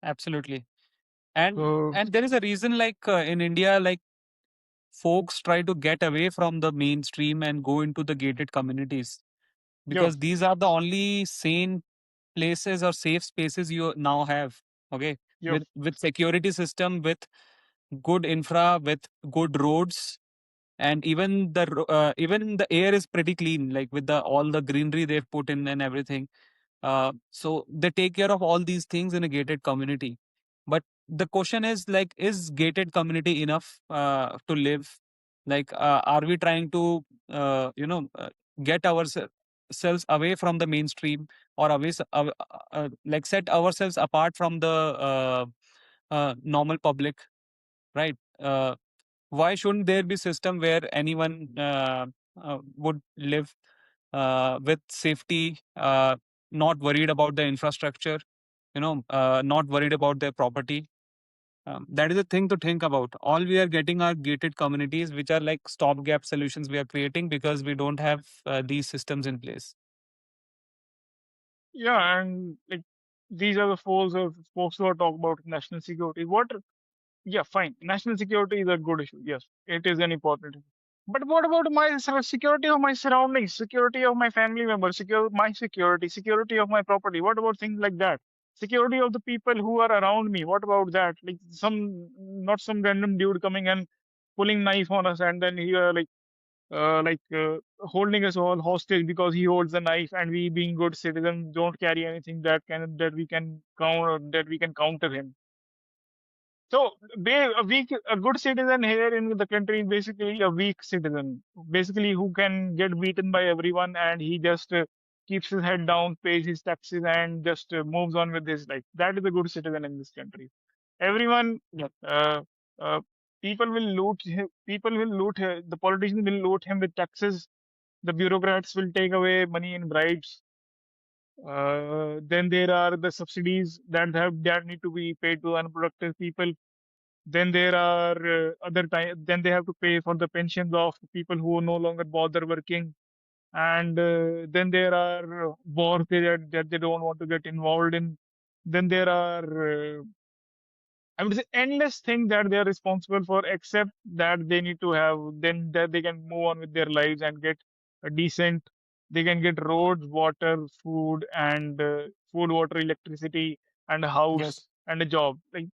absolutely. And So and there is a reason, like in India, like folks try to get away from the mainstream and go into the gated communities, yeah, because these are the only sane places or safe spaces you now have. Okay, yeah, with security system, with good infra, with good roads, and even the air is pretty clean, like with the all the greenery they've put in and everything. So they take care of all these things in a gated community. But the question is, like, is gated community enough to live? Like, are we trying to, get ourselves away from the mainstream, or like set ourselves apart from the normal public, right? Why shouldn't there be system where anyone would live with safety, not worried about the infrastructure, not worried about their property? That is a thing to think about. All we are getting are gated communities, which are like stopgap solutions we are creating because we don't have these systems in place. yeah, and like these are the foes of folks who are talking about national security. What? Yeah, fine. National security is a good issue. Yes, it is an important issue. But what about my security of my surroundings, security of my family members, my security, security of my property? What about things like that? Security of the people who are around me. What about that? Like not some random dude coming and pulling knife on us, and then he holding us all hostage because he holds the knife, and we, being good citizens, don't carry anything that we can counter him. So a good citizen here in the country is basically a weak citizen, basically who can get beaten by everyone, and he just keeps his head down, pays his taxes, and just moves on with his life. That is a good citizen in this country. Everyone, Yep. uh, uh, people will loot him, the politicians will loot him with taxes. The bureaucrats will take away money in bribes. Then there are the subsidies that need to be paid to unproductive people. Then there are other time. Then they have to pay for the pensions of people who no longer bother working. And then there are wars that they don't want to get involved in. Then there are I would say endless things that they are responsible for, except that they need to have, then that they can move on with their lives and get a decent, they can get roads, water, food, and food, water, electricity, and a Yes. house and a job. Like